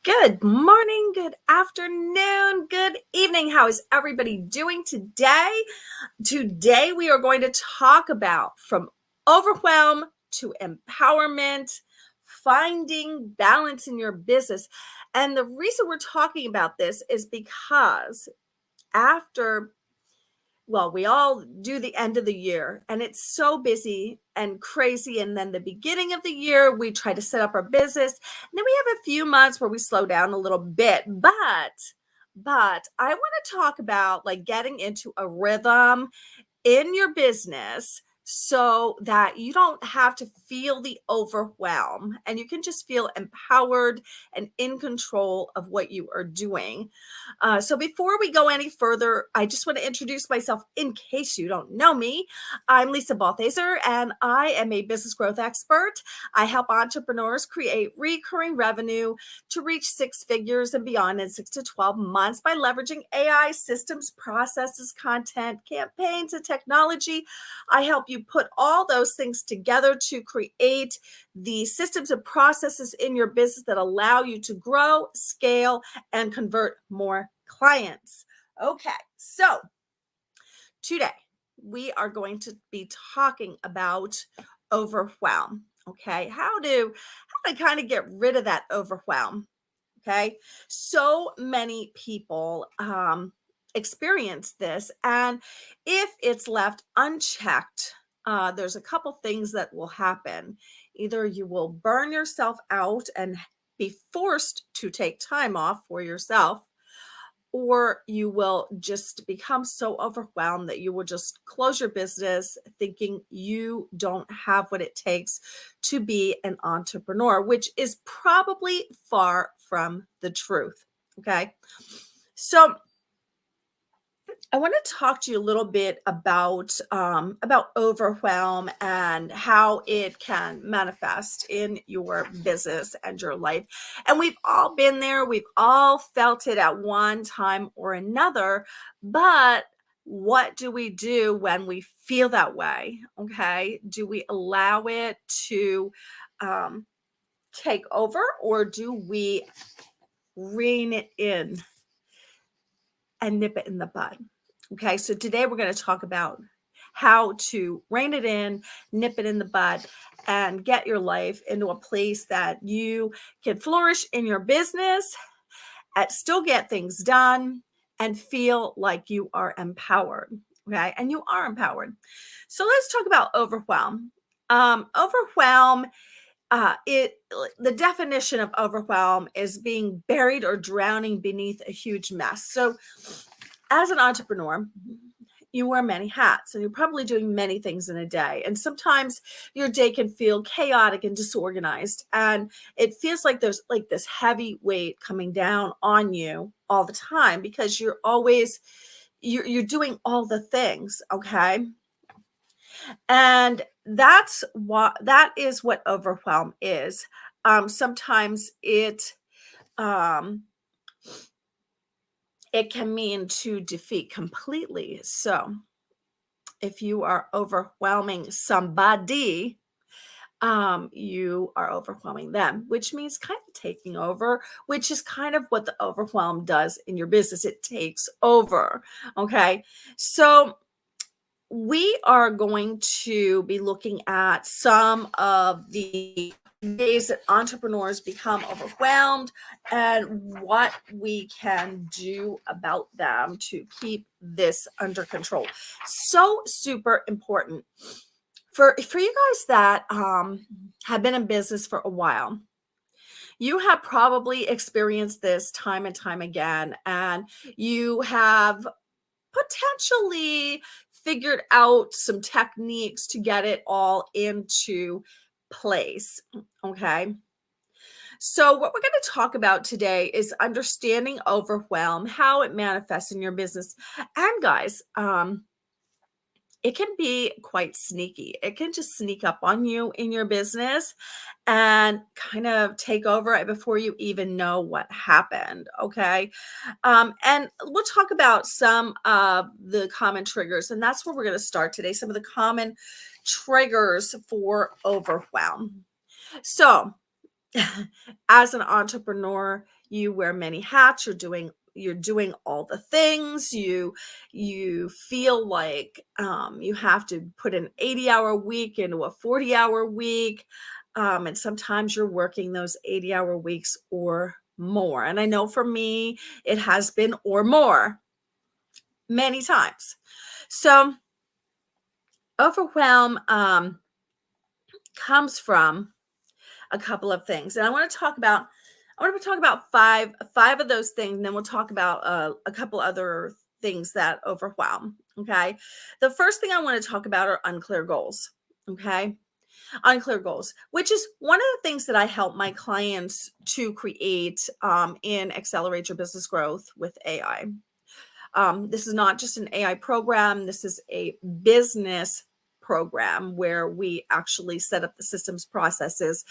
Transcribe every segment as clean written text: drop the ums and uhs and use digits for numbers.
Good morning, good afternoon, good evening. How is everybody doing today? Today, we are going to talk about from overwhelm to empowerment, finding balance in your business. And the reason we're talking about this is because after we all do the end of the year and it's so busy and crazy. And then the beginning of the year, we try to set up our business. And then we have a few months where we slow down a little bit. But I want to talk about like getting into a rhythm in your business so that you don't have to feel the overwhelm and you can just feel empowered and in control of what you are doing. So before we go any further, I just want to introduce myself in case you don't know me. I'm Lisa Balthaser and I am a business growth expert. I help entrepreneurs create recurring revenue to reach six figures and beyond in 6 to 12 months by leveraging AI systems, processes, content, campaigns, and technology. I help you put all those things together to create the systems and processes in your business that allow you to grow, scale, and convert more clients. Okay, so today we are going to be talking about overwhelm. Okay, how to kind of get rid of that overwhelm. Okay, so many people experience this, and if it's left unchecked, there's a couple things that will happen. Either you will burn yourself out and be forced to take time off for yourself, or you will just become so overwhelmed that you will just close your business thinking you don't have what it takes to be an entrepreneur, which is probably far from the truth. Okay. So I want to talk to you a little bit about overwhelm and how it can manifest in your business and your life. And we've all been there. We've all felt it at one time or another. But what do we do when we feel that way? Okay, do we allow it to um, take over, or do we rein it in and nip it in the bud? Okay, so today we're going to talk about how to rein it in, nip it in the bud, and get your life into a place that you can flourish in your business and still get things done and feel like you are empowered. Okay, and you are empowered. So let's talk about overwhelm. Overwhelm, it the definition of overwhelm is being buried or drowning beneath a huge mess. So as an entrepreneur, you wear many hats and you're probably doing many things in a day. And sometimes your day can feel chaotic and disorganized. And it feels like there's like this heavy weight coming down on you all the time because you're doing all the things. Okay. And that is what overwhelm is. Sometimes um it can mean to defeat completely. So if you are overwhelming somebody, you are overwhelming them, which means kind of taking over, which is kind of what the overwhelm does in your business. It takes over. Okay. So we are going to be looking at some of the ways that entrepreneurs become overwhelmed and what we can do about them to keep this under control. So super important for you guys that have been in business for a while. You have probably experienced this time and time again, and you have potentially figured out some techniques to get it all into place. Okay. So, what we're going to talk about today is understanding overwhelm, how it manifests in your business. And, guys, it can be quite sneaky. It can just sneak up on you in your business and kind of take over it before you even know what happened. Okay. And we'll talk about some of the common triggers, and that's where we're going to start today. Some of the common triggers for overwhelm. So, as an entrepreneur, you wear many hats, you're doing all the things, you feel like you have to put an 80-hour week into a 40-hour week, and sometimes you're working those 80-hour weeks or more. And I know for me it has been or more many times. So overwhelm comes from a couple of things, and I want to talk about five of those things, and then we'll talk about a couple other things that overwhelm. Okay, the first thing I want to talk about are unclear goals. Okay, unclear goals, which is one of the things that I help my clients to create in Accelerate Your Business Growth with AI. This is not just an AI program. This is a business program where we actually set up the systems, processes.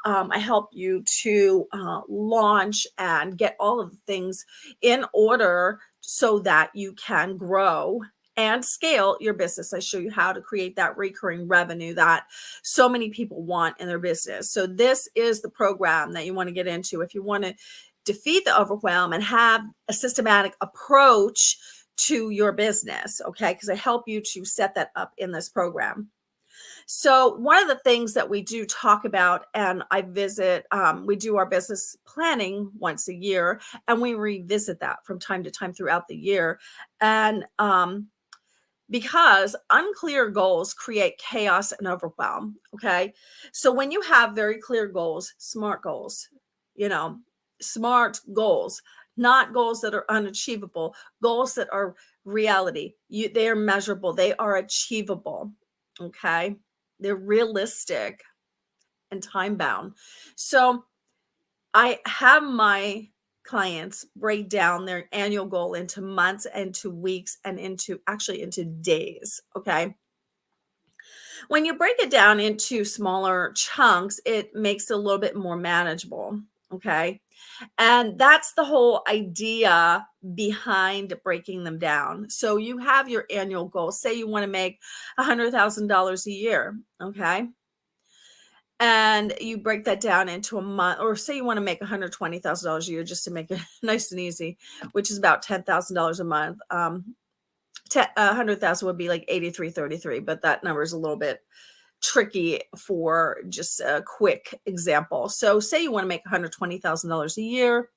I help you to launch and get all of the things in order so that you can grow and scale your business. I show you how to create that recurring revenue that so many people want in their business. So this is the program that you want to get into if you want to defeat the overwhelm and have a systematic approach to your business. Okay, because I help you to set that up in this program. So one of the things that we do talk about, and I visit, we do our business planning once a year, and we revisit that from time to time throughout the year. And because unclear goals create chaos and overwhelm. Okay. So when you have very clear goals, you know, smart goals, not goals that are unachievable, goals that are reality, they are measurable, they are achievable. Okay. They're realistic and time bound. So I have my clients break down their annual goal into months and into weeks and into days. Okay. When you break it down into smaller chunks, it makes it a little bit more manageable. Okay. And that's the whole idea behind breaking them down. So you have your annual goal. Say you want to make $100,000 a year. Okay. And you break that down into a month, or say you want to make $120,000 a year just to make it nice and easy, which is about $10,000 a month. 100,000 would be like 8333, but that number is a little bit tricky for just a quick example. So say you want to make $120,000 a year,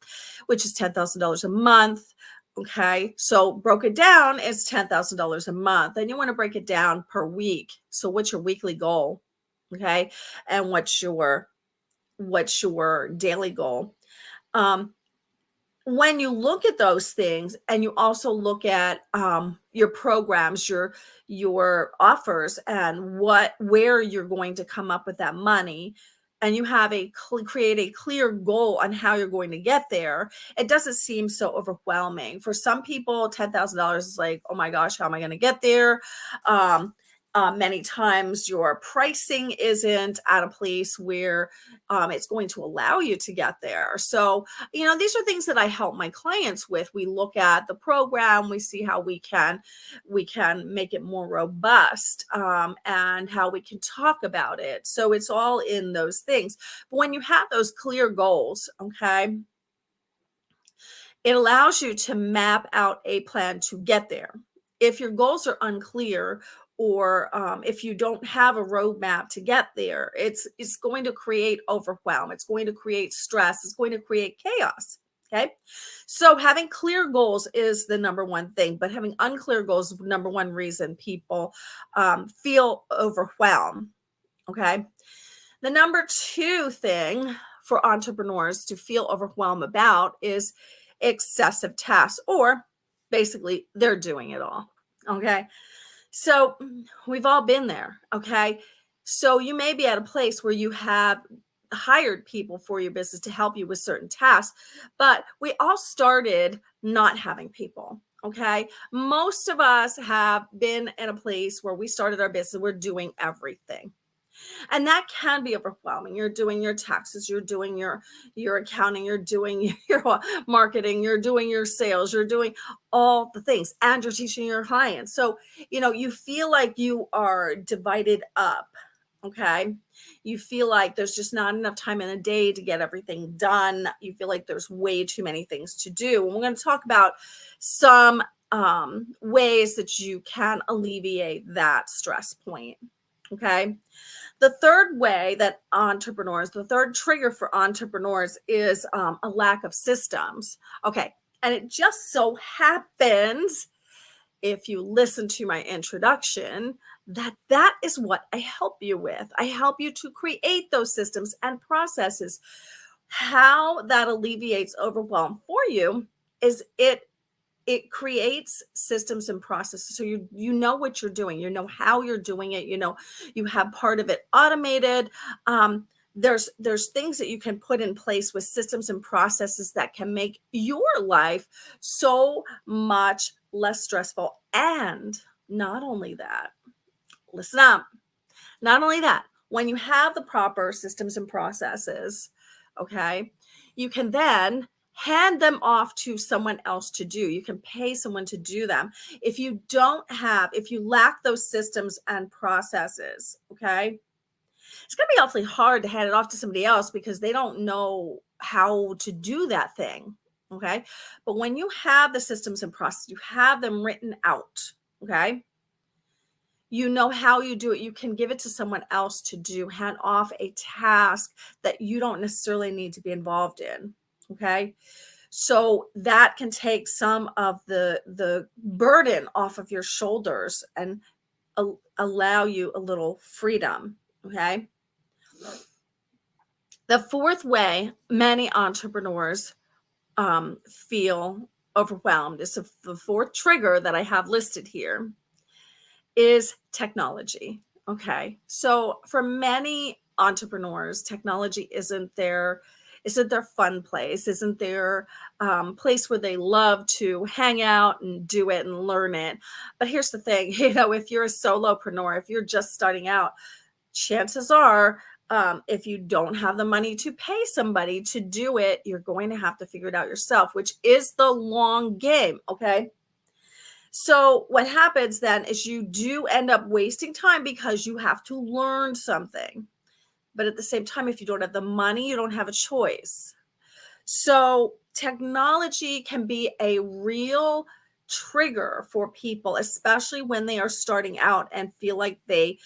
which is $10,000 a month. Okay. So broke it down is $10,000 a month. And you want to break it down per week. So what's your weekly goal? Okay. And what's your daily goal? When you look at those things and you also look at your programs, your offers, and where you're going to come up with that money, and you have create a clear goal on how you're going to get there, it doesn't seem so overwhelming. For some people, $10,000 is like, oh my gosh, how am I going to get there? Many times your pricing isn't at a place where it's going to allow you to get there. So, these are things that I help my clients with. We look at the program, we see how we can make it more robust, and how we can talk about it. So it's all in those things. But when you have those clear goals, okay, it allows you to map out a plan to get there. If your goals are unclear, or if you don't have a roadmap to get there, it's going to create overwhelm. It's going to create stress. It's going to create chaos. Okay. So having clear goals is the number one thing, but having unclear goals is the number one reason people feel overwhelmed. Okay. The number two thing for entrepreneurs to feel overwhelmed about is excessive tasks, or basically they're doing it all. Okay. So we've all been there. Okay. So you may be at a place where you have hired people for your business to help you with certain tasks, but we all started not having people. Okay. Most of us have been in a place where we started our business, we're doing everything. And that can be overwhelming. You're doing your taxes, you're doing your accounting, you're doing your marketing, you're doing your sales, you're doing all the things, and you're teaching your clients. So, you feel like you are divided up. Okay. You feel like there's just not enough time in a day to get everything done. You feel like there's way too many things to do. And we're going to talk about some ways that you can alleviate that stress point. Okay. The third way that the third trigger for entrepreneurs is a lack of systems. Okay. And it just so happens, if you listen to my introduction, that is what I help you with. I help you to create those systems and processes. How that alleviates overwhelm for you is it creates systems and processes, so you know what you're doing, you know how you're doing it, you know you have part of it automated. There's things that you can put in place with systems and processes that can make your life so much less stressful. And not only that, listen up, not only that, when you have the proper systems and processes, okay, you can then hand them off to someone else to do. You can pay someone to do them. If you lack those systems and processes, okay, it's going to be awfully hard to hand it off to somebody else because they don't know how to do that thing. Okay. But when you have the systems and processes, you have them written out. Okay, you know how you do it, you can give it to someone else to do, hand off a task that you don't necessarily need to be involved in. Okay, so that can take some of the burden off of your shoulders and allow you a little freedom. Okay, the fourth way many entrepreneurs feel overwhelmed is the fourth trigger that I have listed here is technology. Okay. So for many entrepreneurs, technology isn't their fun place, isn't their place where they love to hang out and do it and learn it. But here's the thing, if you're a solopreneur, if you're just starting out, chances are, if you don't have the money to pay somebody to do it, you're going to have to figure it out yourself, which is the long game. Okay. So what happens then is you do end up wasting time because you have to learn something. But at the same time, if you don't have the money, you don't have a choice. So technology can be a real trigger for people, especially when they are starting out and feel like they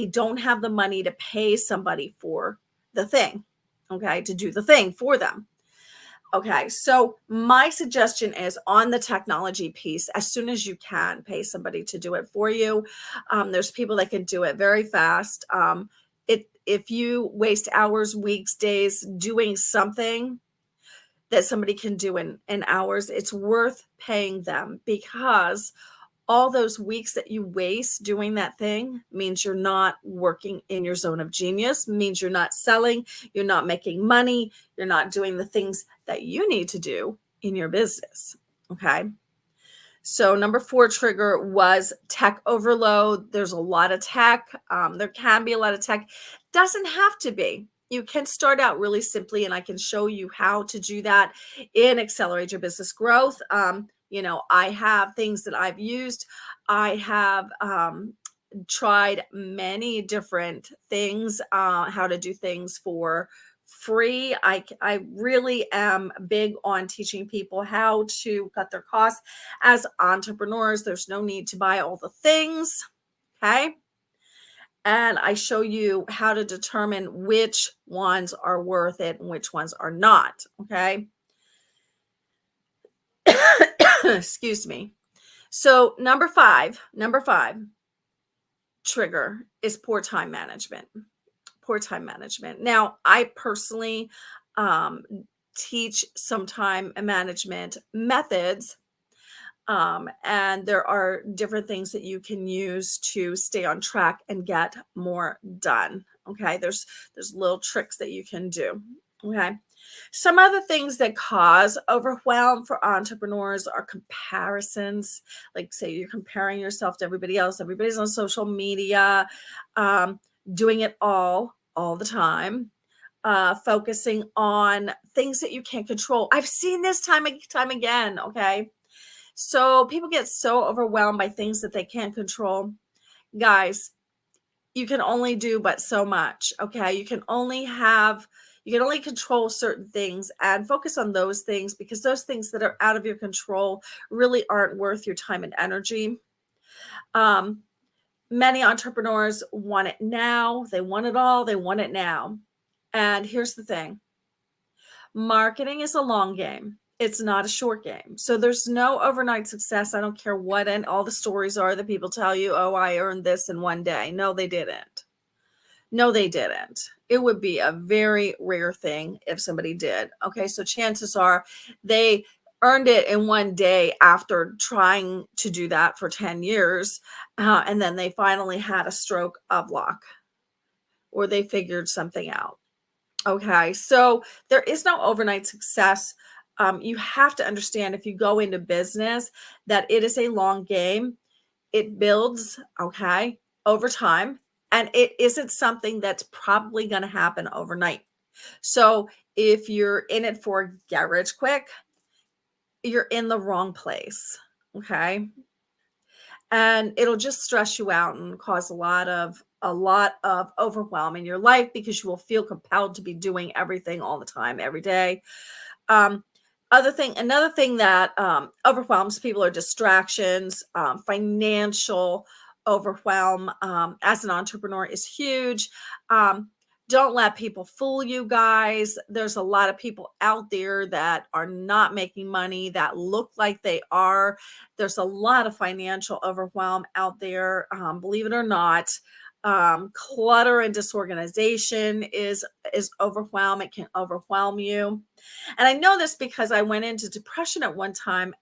don't have the money to pay somebody for the thing, okay, to do the thing for them. Okay, so my suggestion is on the technology piece, as soon as you can, pay somebody to do it for you. There's people that can do it very fast. If you waste hours, weeks, days doing something that somebody can do in hours, it's worth paying them, because all those weeks that you waste doing that thing means you're not working in your zone of genius, means you're not selling, you're not making money, you're not doing the things that you need to do in your business. Okay. So number 4 trigger was tech overload. There's a lot of tech. There can be a lot of tech. Doesn't have to be. You can start out really simply, and I can show you how to do that in Accelerate Your Business Growth. I have things that I've used. I have tried many different things, how to do things for free. I really am big on teaching people how to cut their costs. As entrepreneurs, there's no need to buy all the things. Okay. And I show you how to determine which ones are worth it and which ones are not. Okay. Excuse me. So number five trigger is poor time management. Poor time management. Now, I personally um, teach some time management methods, and there are different things that you can use to stay on track and get more done. Okay, there's little tricks that you can do. Okay, some other things that cause overwhelm for entrepreneurs are comparisons. Like, say you're comparing yourself to everybody else. Everybody's on social media, um, doing it all the time. Focusing on things that you can't control. I've seen this time and time again. Okay, so people get so overwhelmed by things that they can't control. Guys, you can only do but so much. Okay. You can only control certain things and focus on those things, because those things that are out of your control really aren't worth your time and energy. Um, Many entrepreneurs want it now. They want it all. They want it now. And here's the thing: marketing is a long game. It's not a short game. So there's no overnight success. I don't care what and all the stories are that people tell you, oh, I earned this in one day. No, they didn't. No, they didn't. It would be a very rare thing if somebody did. Okay, so chances are they earned it in one day after trying to do that for 10 years. And then they finally had a stroke of luck, or they figured something out. Okay, so there is no overnight success. You have to understand, if you go into business, that it is a long game. It builds, okay, over time, and it isn't something that's probably going to happen overnight. So if you're in it for get rich quick, you're in the wrong place. Okay. And it'll just stress you out and cause a lot of overwhelm in your life, because you will feel compelled to be doing everything all the time, every day. Um, Another thing that overwhelms people are distractions. Financial overwhelm as an entrepreneur is huge. Um, don't let people fool you, guys. There's a lot of people out there that are not making money that look like they are. There's a lot of financial overwhelm out there, believe it or not. Clutter and disorganization is overwhelm. It can overwhelm you. And I know this because I went into depression at one time.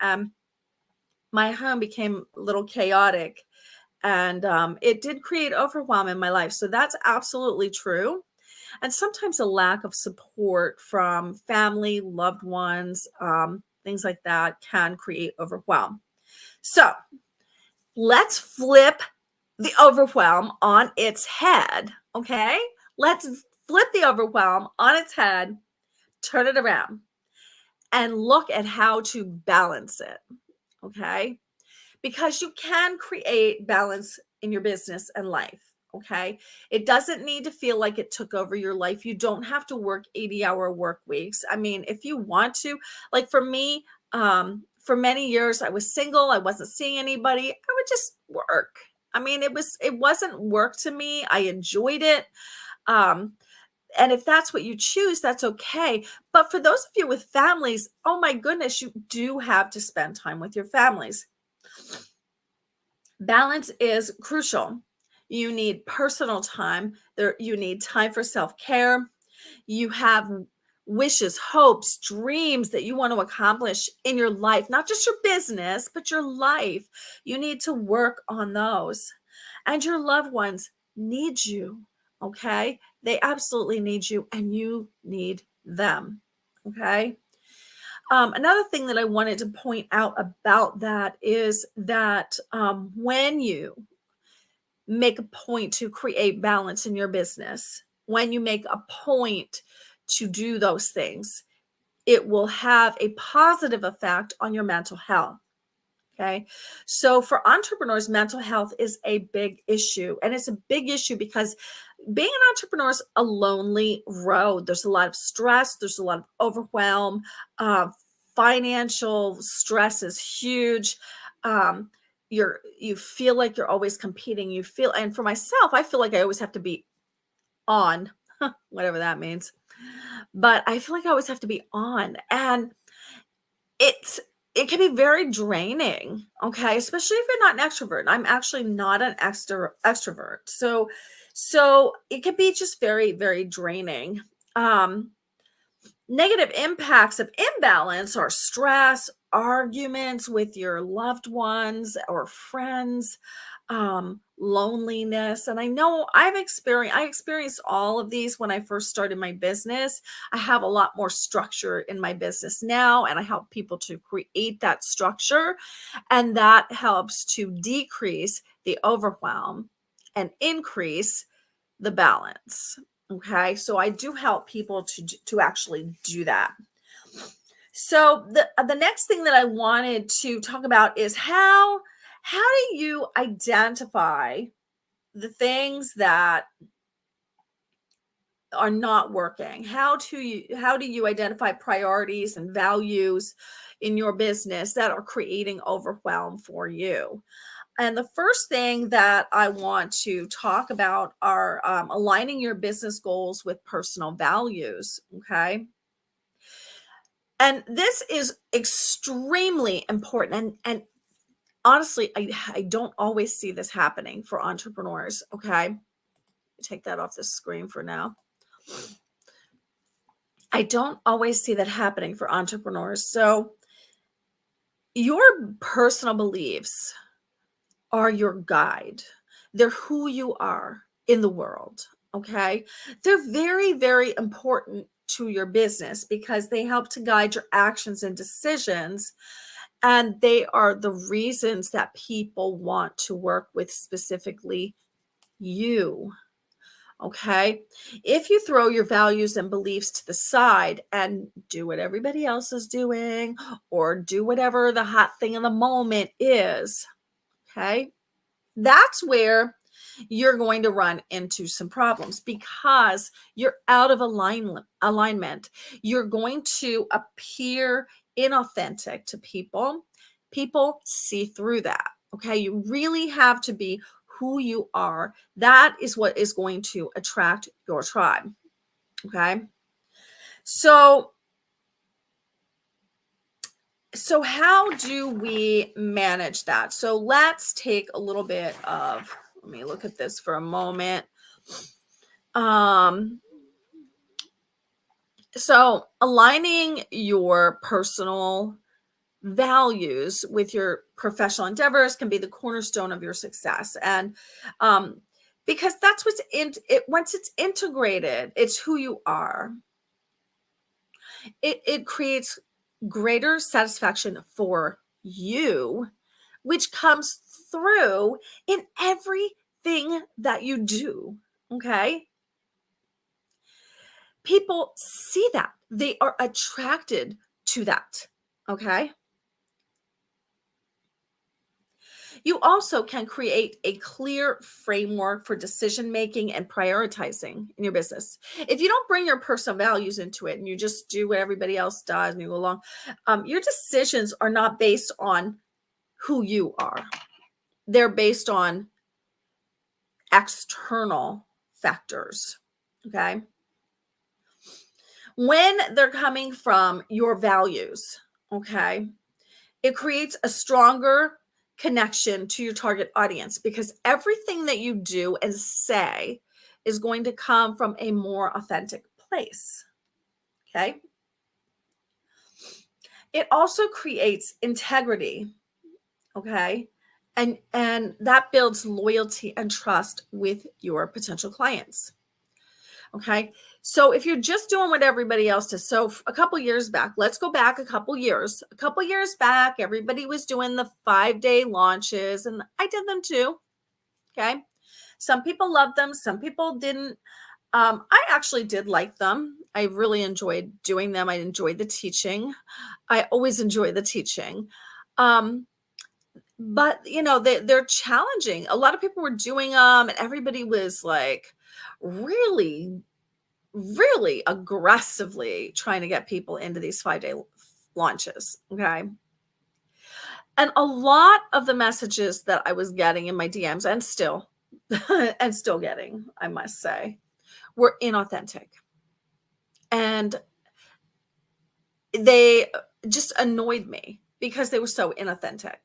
My home became a little chaotic, and it did create overwhelm in my life. So that's absolutely true. And sometimes a lack of support from family, loved ones, things like that can create overwhelm. So let's flip the overwhelm on its head. Okay. Let's flip the overwhelm on its head, turn it around, and look at how to balance it. Okay. Because you can create balance in your business and life. Okay. It doesn't need to feel like it took over your life. You don't have to work 80-hour work weeks. I mean, if you want to, like for me, for many years, I was single. I wasn't seeing anybody. I would just work. I mean, it wasn't work to me. I enjoyed it. Um, and if that's what you choose, that's okay. But for those of you with families, oh my goodness, you do have to spend time with your families. Balance is crucial. You need personal time. You need time for self-care. You have wishes, hopes, dreams that you want to accomplish in your life, not just your business, but your life. You need to work on those. And your loved ones need you. Okay. They absolutely need you, and you need them. Okay. Another thing that I wanted to point out about that is that when you make a point to create balance in your business, when you make a point to do those things, it will have a positive effect on your mental health. Okay. So for entrepreneurs, mental health is a big issue. And it's a big issue because being an entrepreneur is a lonely road. There's a lot of stress, there's a lot of overwhelm. Uh, Financial stress is huge. Um, you feel like you're always competing. And for myself, I feel like I always have to be on, whatever that means. But I feel like I always have to be on. And it's it can be very draining, okay, especially if you're not an extrovert. I'm actually not an extrovert. So it can be just very, very draining. Um, Negative impacts of imbalance are stress, arguments with your loved ones or friends, loneliness. And I know I experienced all of these when I first started my business. I have a lot more structure in my business now, and I help people to create that structure, and that helps to decrease the overwhelm and increase the balance. Okay, so I do help people to actually do that. So the next thing that I wanted to talk about is how do you identify the things that are not working. How do you identify priorities and values in your business that are creating overwhelm for you? And the first thing that I want to talk about are aligning your business goals with personal values. Okay. And this is extremely important. And honestly, I don't always see this happening for entrepreneurs. Okay. Take that off the screen for now. I don't always see that happening for entrepreneurs. So, your personal beliefs are your guide. They're who you are in the world. Okay. They're very, very important to your business because they help to guide your actions and decisions. And they are the reasons that people want to work with specifically you. Okay. If you throw your values and beliefs to the side and do what everybody else is doing or do whatever the hot thing in the moment is, okay, that's where you're going to run into some problems because you're out of alignment. You're going to appear inauthentic to people. People see through that. Okay. You really have to be who you are. That is what is going to attract your tribe. Okay. So, how do we manage that? So let's take a little bit of, let me look at this for a moment. So aligning your personal values with your professional endeavors can be the cornerstone of your success. And because that's what's in it, once it's integrated, it's who you are. It creates greater satisfaction for you, which comes through in everything that you do. Okay. People see that, they are attracted to that. Okay. You also can create a clear framework for decision making and prioritizing in your business. If you don't bring your personal values into it and you just do what everybody else does and you go along, your decisions are not based on who you are, they're based on external factors. Okay. When they're coming from your values, okay, it creates a stronger connection to your target audience because everything that you do and say is going to come from a more authentic place. Okay. It also creates integrity. Okay. And that builds loyalty and trust with your potential clients. Okay. So if you're just doing what everybody else does, so a couple years back, let's go back a couple years. A couple years back, everybody was doing the 5-day launches, and I did them too. Okay. Some people loved them, some people didn't. I actually did like them. I really enjoyed doing them. I enjoyed the teaching. I always enjoy the teaching. But they're challenging. A lot of people were doing them, and everybody was like really really aggressively trying to get people into these 5-day launches. Okay. And a lot of the messages that I was getting in my DMs and still, and still getting, I must say, were inauthentic. And they just annoyed me because they were so inauthentic.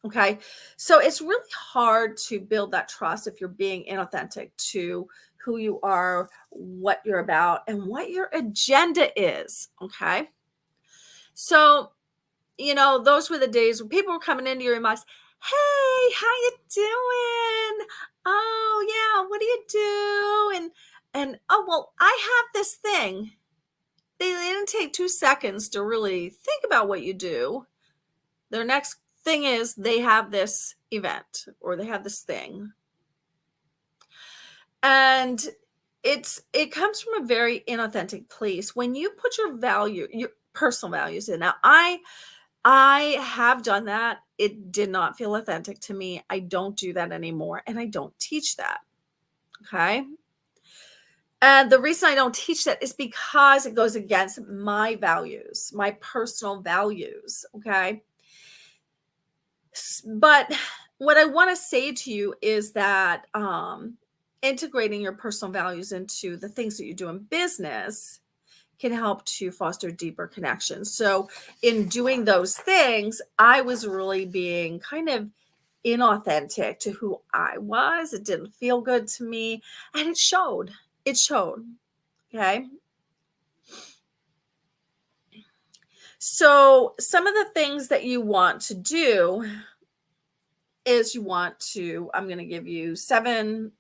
Okay. So it's really hard to build that trust if you're being inauthentic to who you are, what you're about, and what your agenda is. Okay. So, those were the days when people were coming into your inbox. Hey, how you doing? Oh, yeah. What do you do? And oh, well, I have this thing. They didn't take 2 seconds to really think about what you do. Their next thing is they have this event or they have this thing. And it comes from a very inauthentic place. When you put your personal values in. Now, I have done that. It did not feel authentic to me. I don't do that anymore, and I don't teach that. Okay. And the reason I don't teach that is because it goes against my values, my personal values. Okay. But what I want to say to you is that integrating your personal values into the things that you do in business can help to foster deeper connections. So, in doing those things, I was really being kind of inauthentic to who I was. It didn't feel good to me, and it showed. It showed. Okay. So, some of the things that you want to do is you want to, I'm going to give you seven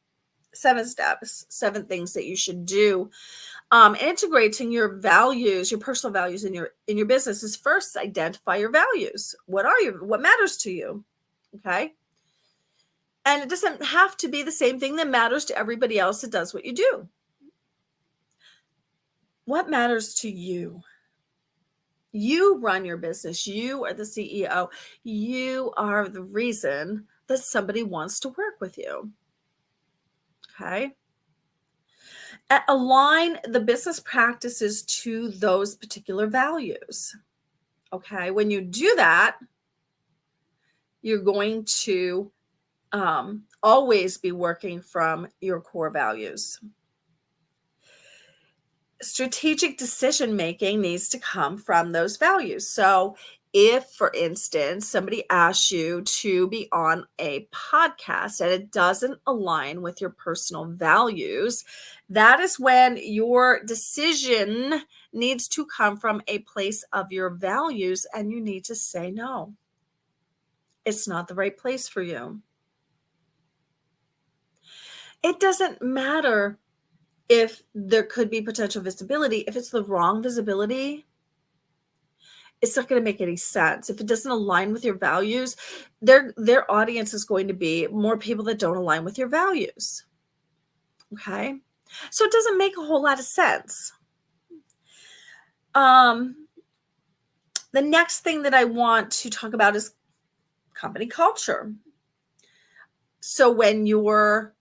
steps, seven things that you should do. Integrating your values, your personal values in your business is first identify your values. What matters to you? Okay. And it doesn't have to be the same thing that matters to everybody else that does what you do. What matters to you? You run your business. You are the CEO. You are the reason that somebody wants to work with you. Okay. Align the business practices to those particular values. Okay. When you do that, you're going to always be working from your core values. Strategic decision making needs to come from those values. So, if, for instance, somebody asks you to be on a podcast and it doesn't align with your personal values, that is when your decision needs to come from a place of your values and you need to say no. It's not the right place for you. It doesn't matter if there could be potential visibility. If it's the wrong visibility, it's not going to make any sense. If it doesn't align with your values, their audience is going to be more people that don't align with your values. Okay? So it doesn't make a whole lot of sense. The next thing that I want to talk about is company culture. So when your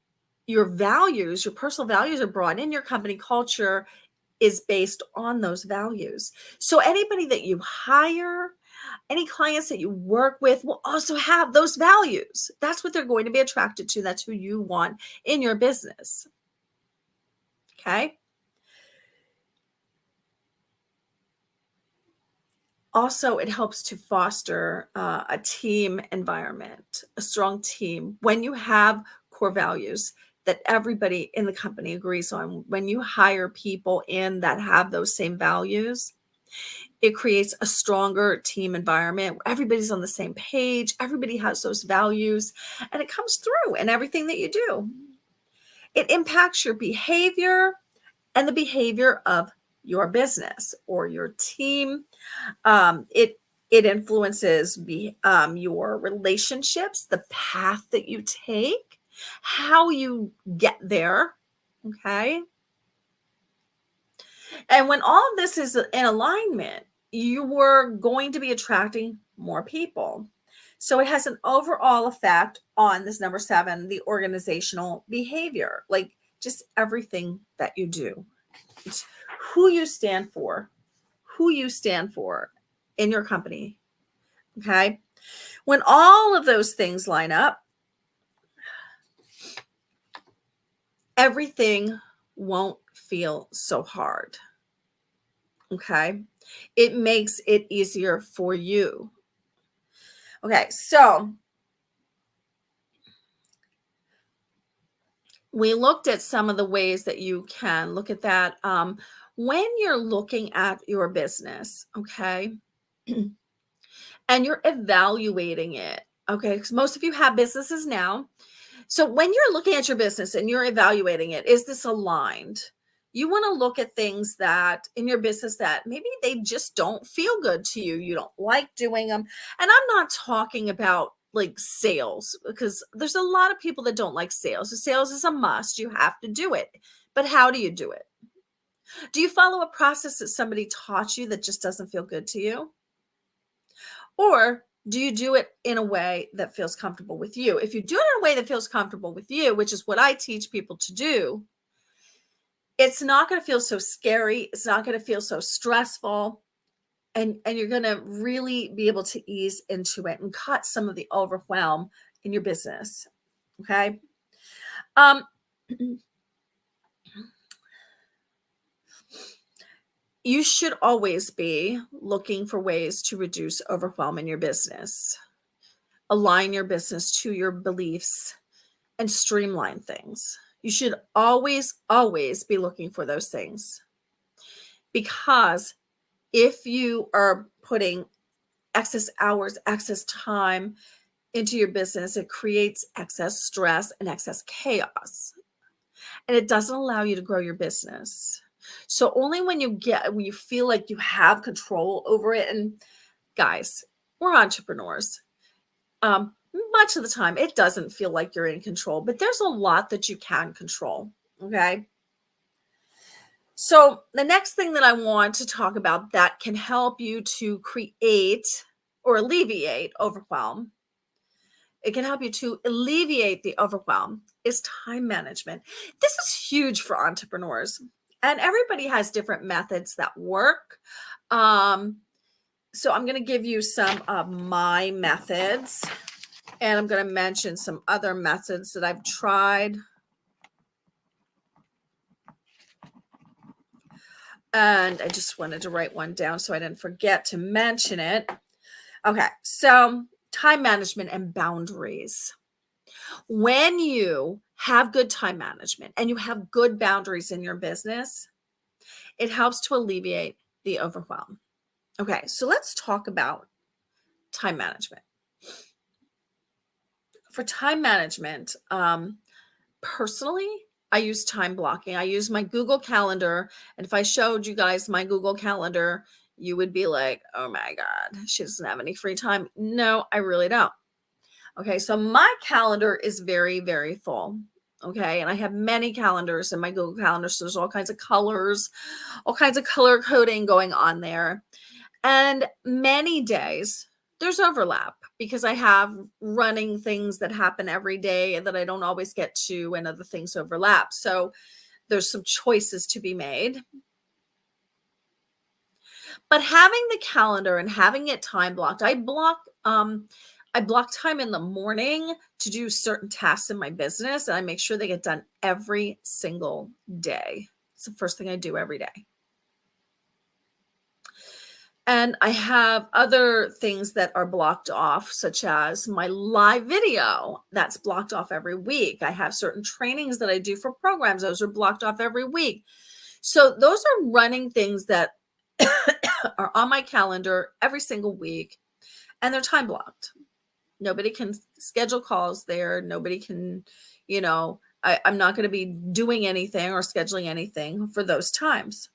values, your personal values are brought in, your company culture is based on those values. So anybody that you hire, any clients that you work with will also have those values. That's what they're going to be attracted to. That's who you want in your business. Okay. Also, it helps to foster a team environment, a strong team. When you have core values that everybody in the company agrees on, when you hire people in that have those same values, it creates a stronger team environment where everybody's on the same page, everybody has those values, and it comes through in everything that you do. It impacts your behavior and the behavior of your business or your team. It influences your relationships, the path that you take, how you get there. Okay. And when all of this is in alignment, you were going to be attracting more people. So it has an overall effect on this number 7, the organizational behavior, like just everything that you do. It's who you stand for, in your company. Okay. When all of those things line up, everything won't feel so hard. Okay. It makes it easier for you. Okay. So we looked at some of the ways that you can look at that. When you're looking at your business, okay, and you're evaluating it, okay, because most of you have businesses now. So when you're looking at your business and you're evaluating it, is this aligned? You want to look at things that in your business that maybe they just don't feel good to you. You don't like doing them. And I'm not talking about like sales, because there's a lot of people that don't like sales. So sales is a must. You have to do it. But how do you do it? Do you follow a process that somebody taught you that just doesn't feel good to you? Or Do you do it in a way that feels comfortable with you? If you do it in a way that feels comfortable with you, which is what I teach people to do, it's not going to feel so scary. It's not going to feel so stressful. And you're going to really be able to ease into it and cut some of the overwhelm in your business. Okay. Um, you should always be looking for ways to reduce overwhelm in your business, align your business to your beliefs, and streamline things. You should always, always be looking for those things, because if you are putting excess hours, excess time into your business, it creates excess stress and excess chaos, and it doesn't allow you to grow your business. So only when you feel like you have control over it, and guys, we're entrepreneurs. Much of the time it doesn't feel like you're in control, but there's a lot that you can control. Okay. So the next thing that I want to talk about that can help you to create or alleviate overwhelm, it can help you to alleviate the overwhelm, is time management. This is huge for entrepreneurs, and everybody has different methods that work. Um, so I'm going to give you some of my methods, and I'm going to mention some other methods that I've tried. And I just wanted to write one down so I didn't forget to mention it. Okay, so time management and boundaries. When you have good time management and you have good boundaries in your business, it helps to alleviate the overwhelm. Okay, so let's talk about time management. For time management, personally, I use time blocking. I use my Google Calendar. And if I showed you guys my Google Calendar, you would be like, oh my God, she doesn't have any free time. No, I really don't. Okay, so my calendar is very, very full. Okay, and I have many calendars in my Google Calendar. So there's all kinds of colors, all kinds of color coding going on there. And many days there's overlap because I have running things that happen every day that I don't always get to, and other things overlap. So there's some choices to be made. But having the calendar and having it time blocked, I block time in the morning to do certain tasks in my business, and I make sure they get done every single day. It's the first thing I do every day. And I have other things that are blocked off, such as my live video that's blocked off every week. I have certain trainings that I do for programs. Those are blocked off every week. So those are running things that are on my calendar every single week, and they're time blocked. Nobody can schedule calls there. Nobody can, I'm not going to be doing anything or scheduling anything for those times.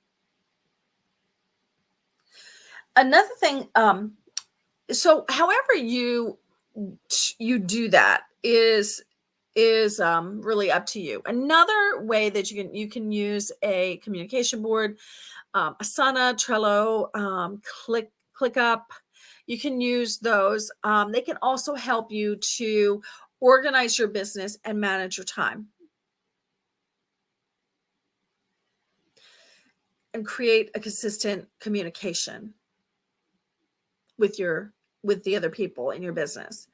Another thing, so however you do that is really up to you. Another way that you can use a communication board, Asana, Trello, ClickUp. You can use those. They can also help you to organize your business and manage your time and create a consistent communication with the other people in your business.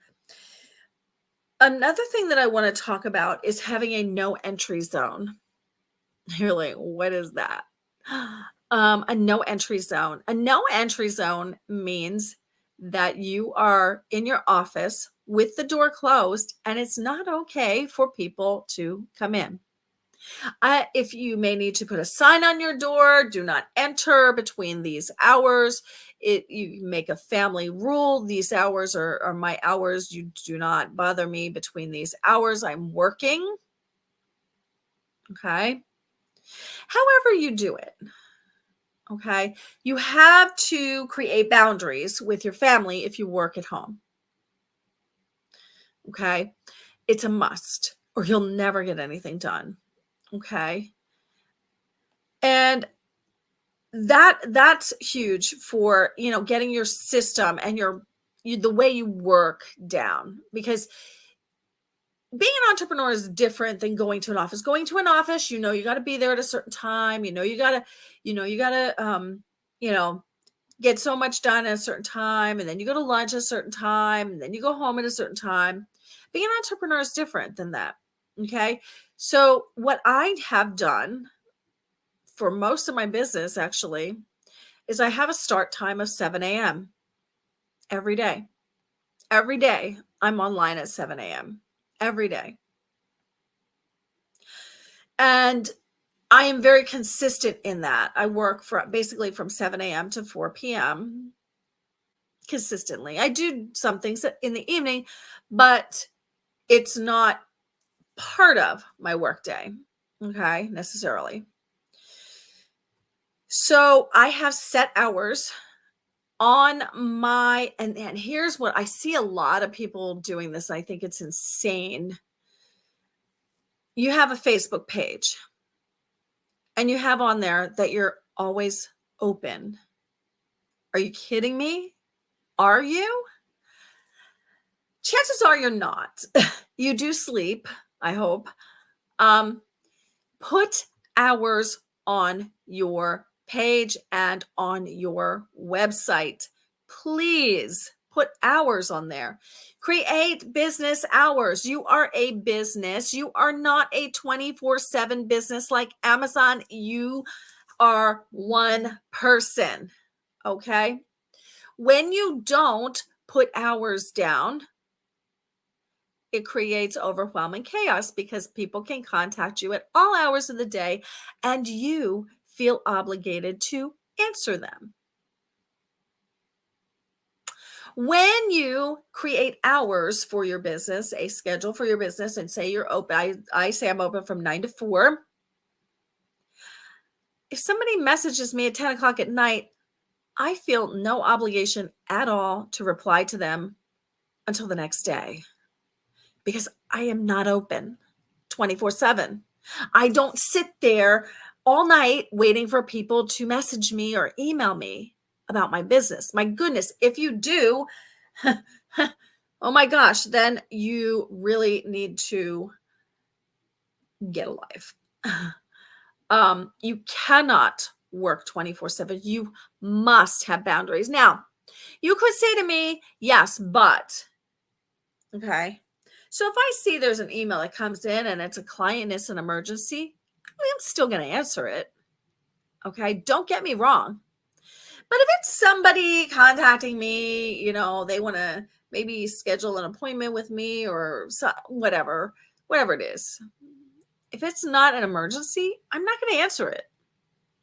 Another thing that I want to talk about is having a no entry zone. You're like, what is that? A no entry zone. A no entry zone means that you are in your office with the door closed, and it's not okay for people to come in. If you may need to put a sign on your door, do not enter between these hours. You make a family rule. These hours are my hours. You do not bother me between these hours. I'm working. Okay. However you do it. Okay. You have to create boundaries with your family if you work at home. Okay. It's a must, or you'll never get anything done. Okay. And that's huge for, getting your system and your the way you work down, because being an entrepreneur is different than going to an office. Going to an office, you got to be there at a certain time. You know, get so much done at a certain time, and then you go to lunch at a certain time, and then you go home at a certain time. Being an entrepreneur is different than that. Okay. So what I have done for most of my business actually is I have a start time of 7 a.m. every day. Every day I'm online at 7 a.m. every day. And I am very consistent in that. I work basically from 7 a.m. to 4 p.m. consistently. I do some things in the evening, but it's not part of my workday, okay, necessarily. So I have set hours on and here's what I see: a lot of people doing this. I think it's insane. You have a Facebook page and you have on there that you're always open. Are you kidding me? Are you? Chances are you're not. You do sleep, I hope. Put hours on your page and on your website. Please put hours on there. Create business hours. You are a business. You are not a 24/7 business like Amazon. You are one person. Okay. When you don't put hours down, it creates overwhelming chaos because people can contact you at all hours of the day and you feel obligated to answer them. When you create hours for your business, a schedule for your business, and say you're open, I say I'm open from 9 to 4. If somebody messages me at 10 o'clock at night, I feel no obligation at all to reply to them until the next day, because I am not open 24/7. I don't sit there all night waiting for people to message me or email me about my business. My goodness, if you do, oh my gosh, then you really need to get a life. You cannot work 24/7. You must have boundaries. Now, you could say to me, yes, but, okay. So if I see there's an email that comes in and it's a client and it's an emergency, I'm still going to answer it. Okay. Don't get me wrong. But if it's somebody contacting me, they want to maybe schedule an appointment with me or whatever it is. If it's not an emergency, I'm not going to answer it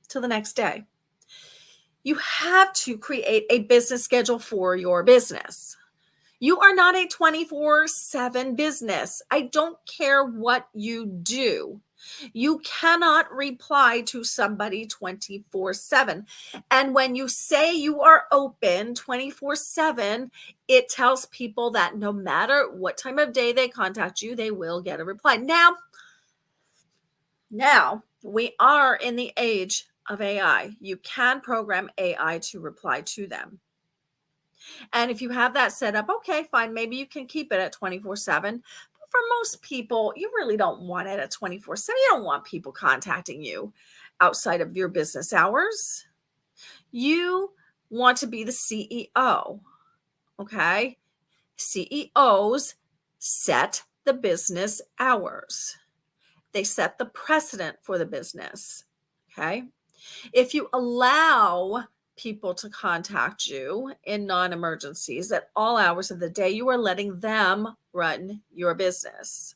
till the next day. You have to create a business schedule for your business. You are not a 24/7 business. I don't care what you do. You cannot reply to somebody 24/7. And when you say you are open 24/7, it tells people that no matter what time of day they contact you, they will get a reply. Now we are in the age of AI. You can program AI to reply to them. And if you have that set up, okay, fine. Maybe you can keep it at 24/7. But for most people, you really don't want it at 24/7. You don't want people contacting you outside of your business hours. You want to be the CEO. Okay. CEOs set the business hours. They set the precedent for the business. Okay. If you allow people to contact you in non-emergencies at all hours of the day, you are letting them run your business.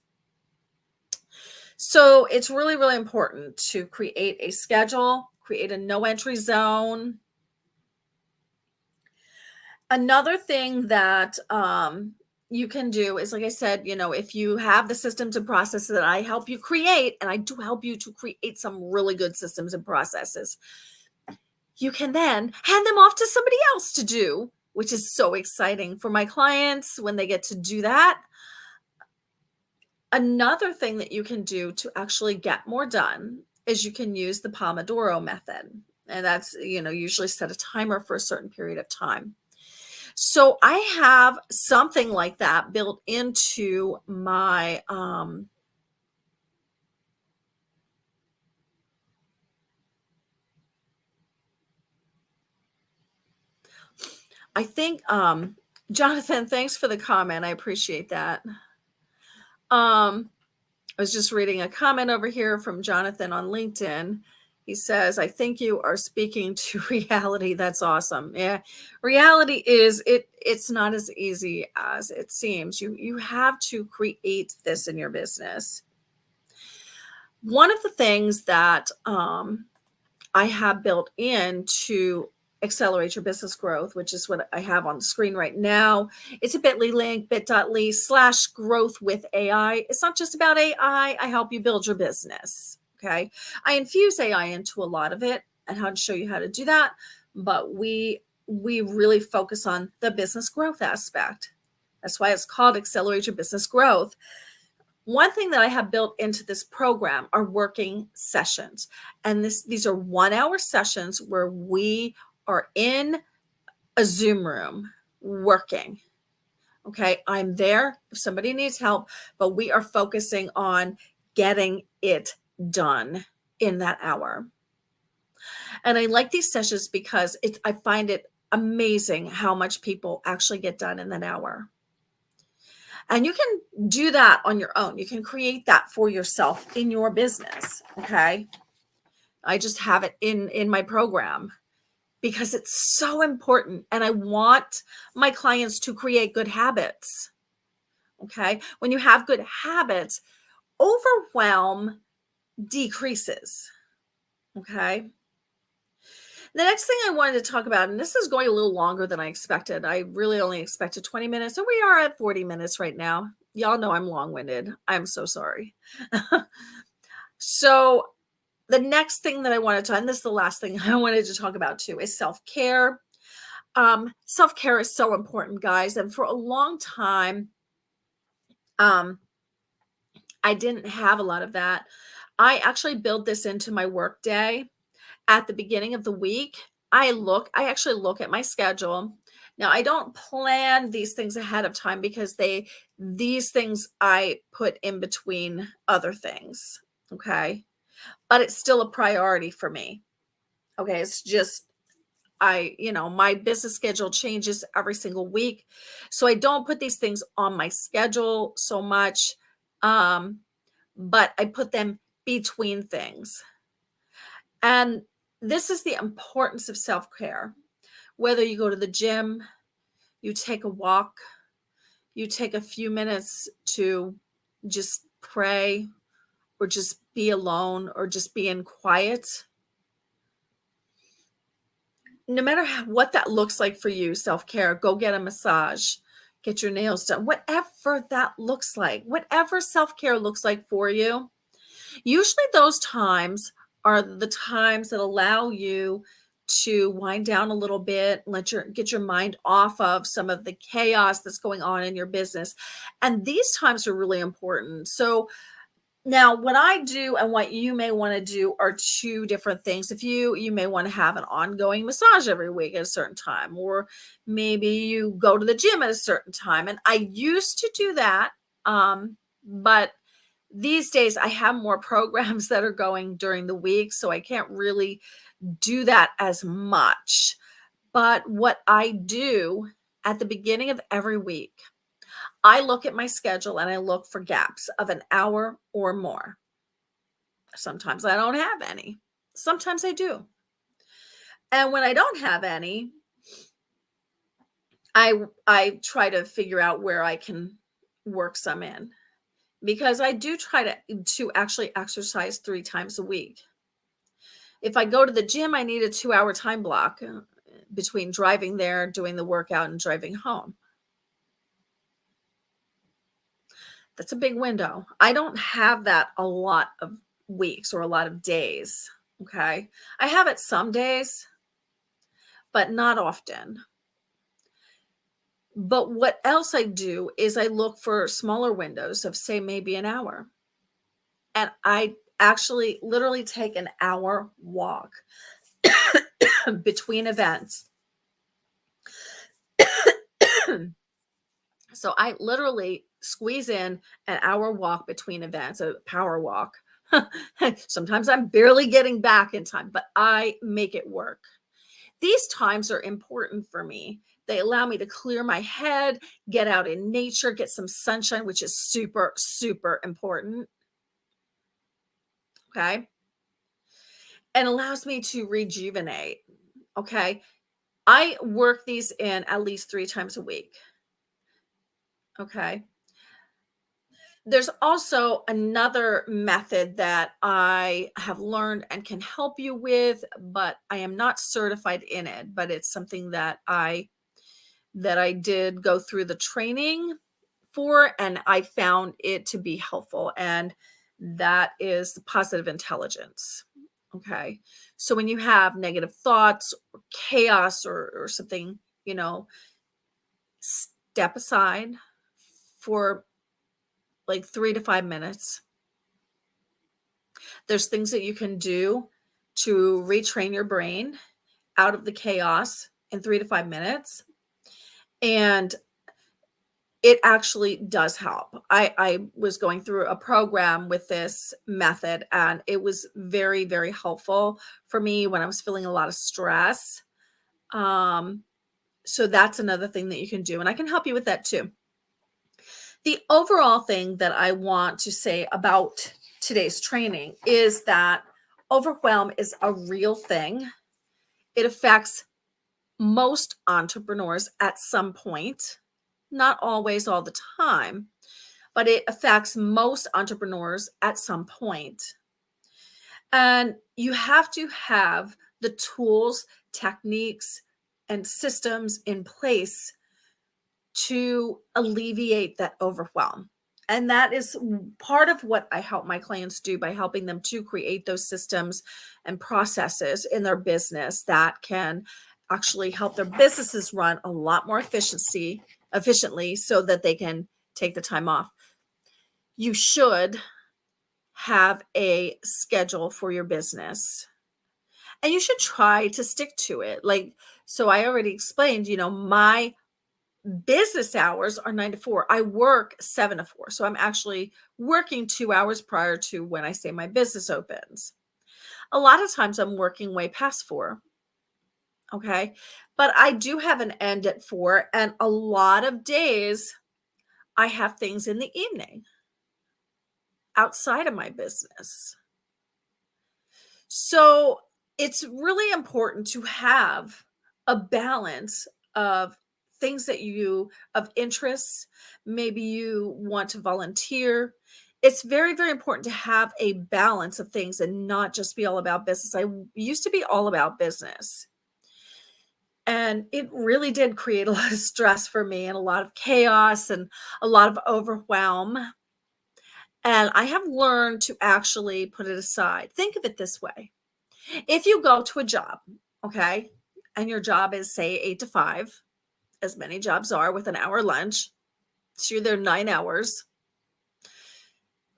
So it's really, really important to create a schedule, create a no entry zone. Another thing that you can do is, like I said, if you have the systems and processes that I help you create, and I do help you to create some really good systems and processes, you can then hand them off to somebody else to do, which is so exciting for my clients when they get to do that. Another thing that you can do to actually get more done is you can use the Pomodoro method. And that's, usually set a timer for a certain period of time. So I have something like that built into my I think Jonathan, thanks for the comment. I appreciate that. Um I was just reading a comment over here from Jonathan on LinkedIn. He says, I think you are speaking to reality. That's awesome. Yeah. Reality is it's not as easy as it seems. You have to create this in your business. One of the things that I have built in to accelerate your business growth, which is what I have on the screen right now. It's a bit.ly link, bit.ly/growth with AI. It's not just about AI. I help you build your business. Okay. I infuse AI into a lot of it and how to show you how to do that. But we really focus on the business growth aspect. That's why it's called Accelerate Your Business Growth. One thing that I have built into this program are working sessions. And these are 1 hour sessions where we are in a Zoom room working. Okay. I'm there if somebody needs help, but we are focusing on getting it done in that hour. And I like these sessions because I find it amazing how much people actually get done in that hour. And you can do that on your own. You can create that for yourself in your business. Okay. I just have it in my program because it's so important. And I want my clients to create good habits. Okay. When you have good habits, overwhelm decreases. Okay. The next thing I wanted to talk about, and this is going a little longer than I expected. I really only expected 20 minutes, and we are at 40 minutes right now. Y'all know I'm long winded. I'm so sorry. So, the next thing that I wanted to, and this is the last thing I wanted to talk about too, is self care. Self care is so important, guys. And for a long time, um, I didn't have a lot of that. I actually build this into my work day at the beginning of the week. I actually look at my schedule. Now, I don't plan these things ahead of time because these things I put in between other things. Okay. But it's still a priority for me. Okay. It's just, my business schedule changes every single week. So I don't put these things on my schedule so much. Um, but I put them between things. And this is the importance of self care. Whether you go to the gym, you take a walk, you take a few minutes to just pray or just be alone or just be in quiet. No matter what that looks like for you, self care, go get a massage, get your nails done, whatever that looks like, whatever self care looks like for you. Usually those times are the times that allow you to wind down a little bit, get your mind off of some of the chaos that's going on in your business. And these times are really important. So now what I do and what you may want to do are two different things. If you may want to have an ongoing massage every week at a certain time, or maybe you go to the gym at a certain time. And I used to do that. But these days I have more programs that are going during the week, so I can't really do that as much. But what I do at the beginning of every week, I look at my schedule and I look for gaps of an hour or more. Sometimes I don't have any. Sometimes I do. And when I don't have any, I try to figure out where I can work some in, because I do try to actually exercise 3 times a week. If I go to the gym, I need a 2-hour time block between driving there, doing the workout, and driving home. That's a big window. I don't have that a lot of weeks or a lot of days. Okay. I have it some days, but not often. But what else I do is I look for smaller windows of, say, maybe an hour. And I actually literally take an hour walk between events. So I literally squeeze in an hour walk between events, a power walk. Sometimes I'm barely getting back in time, but I make it work. These times are important for me. They allow me to clear my head, get out in nature, get some sunshine, which is super, super important. Okay. And allows me to rejuvenate. Okay. I work these in at least 3 times a week. Okay. There's also another method that I have learned and can help you with, but I am not certified in it, but it's something that I did go through the training for, and I found it to be helpful, and that is the positive intelligence. Okay. So when you have negative thoughts or chaos or something, you know, step aside for like 3 to 5 minutes. There's things that you can do to retrain your brain out of the chaos in 3 to 5 minutes. And it actually does help. I was going through a program with this method, and it was very, very helpful for me when I was feeling a lot of stress. Um, so that's another thing that you can do, and I can help you with that too. The overall thing that I want to say about today's training is that overwhelm is a real thing. It affects most entrepreneurs at some point, not always all the time, but it affects most entrepreneurs at some point. And you have to have the tools, techniques, and systems in place to alleviate that overwhelm. And that is part of what I help my clients do by helping them to create those systems and processes in their business that can actually help their businesses run a lot more efficiently so that they can take the time off. You should have a schedule for your business, and you should try to stick to it. Like, so I already explained, my business hours are 9 to 4. I work 7 to 4. So I'm actually working 2 hours prior to when I say my business opens. A lot of times I'm working way past 4. Okay. But I do have an end at 4. And a lot of days I have things in the evening outside of my business. So it's really important to have a balance of things of interests. Maybe you want to volunteer. It's very, very important to have a balance of things and not just be all about business. I used to be all about business. And it really did create a lot of stress for me and a lot of chaos and a lot of overwhelm. And I have learned to actually put it aside. Think of it this way. If you go to a job, okay, and your job is, say, 8 to 5, as many jobs are with an hour lunch, so you're there 9 hours.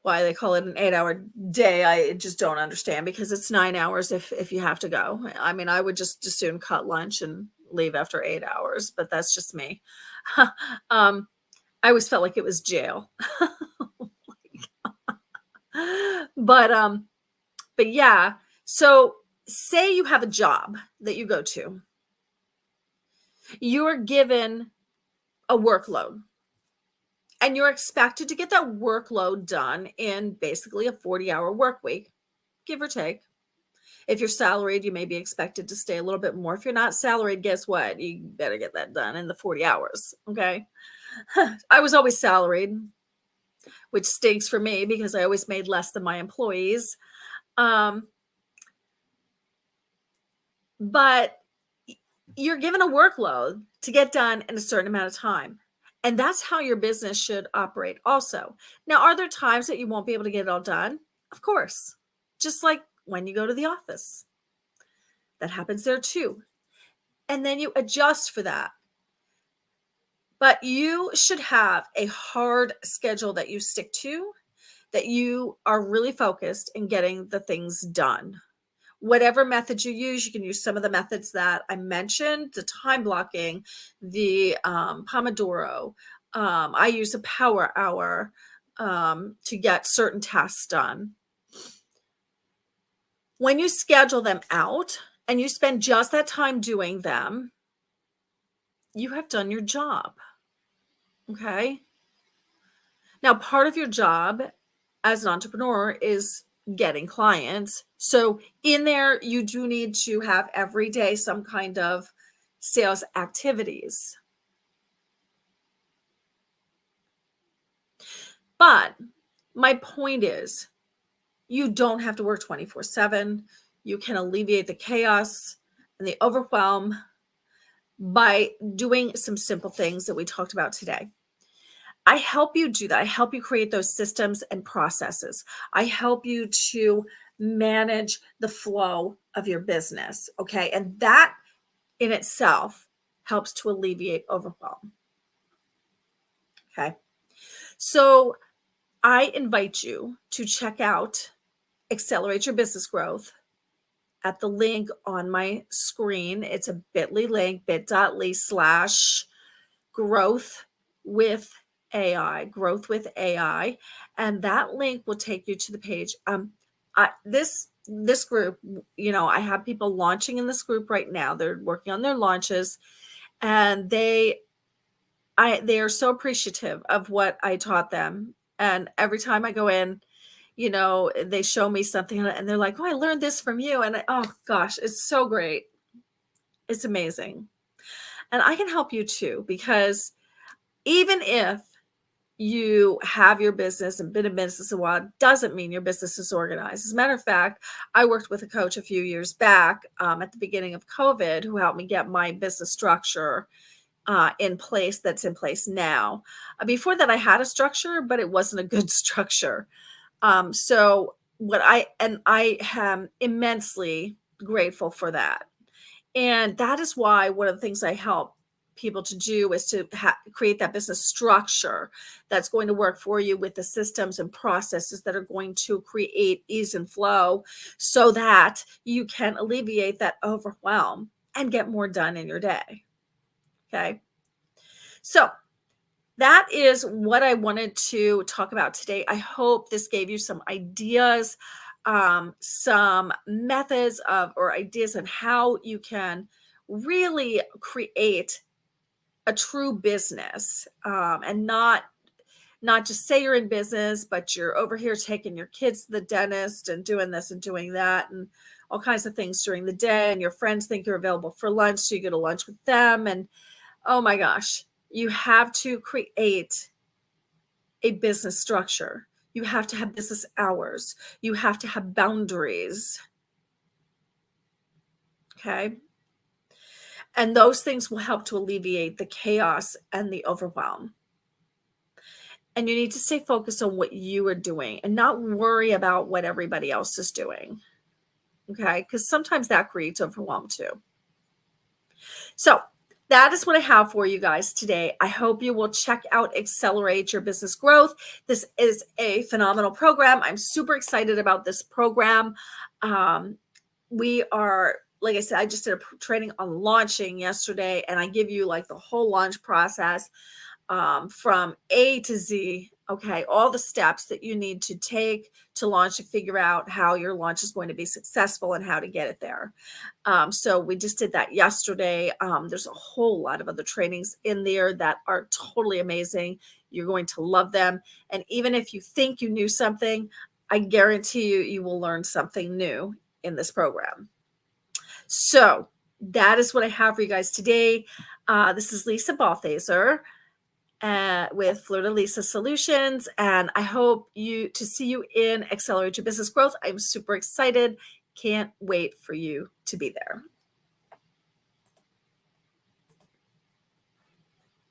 Why they call it an 8-hour day, I just don't understand, because it's 9 hours if you have to go. I mean, I would just as soon cut lunch and leave after 8 hours, but that's just me. I always felt like it was jail. But yeah, so say you have a job that you go to. You're given a workload, and you're expected to get that workload done in basically a 40-hour work week, give or take. If you're salaried, you may be expected to stay a little bit more. If you're not salaried, guess what? You better get that done in the 40 hours. Okay. I was always salaried, which stinks for me because I always made less than my employees. But you're given a workload to get done in a certain amount of time. And that's how your business should operate also. Now, are there times that you won't be able to get it all done? Of course. Just like when you go to the office. That happens there too. And then you adjust for that. But you should have a hard schedule that you stick to, that you are really focused in getting the things done. whatever method you use, you can use some of the methods that I mentioned, the time blocking, the Pomodoro. I use a power hour to get certain tasks done. When you schedule them out and you spend just that time doing them, you have done your job. Okay. Now, part of your job as an entrepreneur is getting clients. So, in there, you do need to have every day some kind of sales activities. But my point is, you don't have to work 24/7. You can alleviate the chaos and the overwhelm by doing some simple things that we talked about today. I help you do that. I help you create those systems and processes. I help you to manage the flow of your business. Okay. And that in itself helps to alleviate overwhelm. Okay. So I invite you to check out Accelerate Your Business Growth at the link on my screen. It's a bit.ly link, bit.ly/growth with growth with AI, and that link will take you to the page. This group, I have people launching in this group right now. They're working on their launches, and they are so appreciative of what I taught them. And every time I go in, they show me something and they're like, "Oh, I learned this from you." And oh gosh, it's so great. It's amazing. And I can help you too, because even if you have your business and been in business a while, doesn't mean your business is organized. As a matter of fact, I worked with a coach a few years back at the beginning of COVID who helped me get my business structure in place that's in place now. Before that, I had a structure, but it wasn't a good structure. So I am immensely grateful for that. And that is why one of the things I help people to do is to create that business structure that's going to work for you with the systems and processes that are going to create ease and flow so that you can alleviate that overwhelm and get more done in your day. Okay. So that is what I wanted to talk about today. I hope this gave you some ideas, some methods or ideas on how you can really create a true business, and not just say you're in business, but you're over here taking your kids to the dentist and doing this and doing that and all kinds of things during the day. And your friends think you're available for lunch, so you go to lunch with them. And oh my gosh, you have to create a business structure. You have to have business hours. You have to have boundaries. Okay. And those things will help to alleviate the chaos and the overwhelm. And you need to stay focused on what you are doing and not worry about what everybody else is doing. Okay. Because sometimes that creates overwhelm too. So that is what I have for you guys today. I hope you will check out Accelerate Your Business Growth. This is a phenomenal program. I'm super excited about this program. We are, like I said, I just did a training on launching yesterday, and I give you like the whole launch process from A to Z. Okay, all the steps that you need to take to launch, to figure out how your launch is going to be successful and how to get it there. So we just did that yesterday. There's a whole lot of other trainings in there that are totally amazing. You're going to love them. And even if you think you knew something, I guarantee you will learn something new in this program. So that is what I have for you guys today. This is Lisa Balthaser with Florida Lisa Solutions, and I hope to see you in Accelerate Your Business Growth. I'm super excited. Can't wait for you to be there.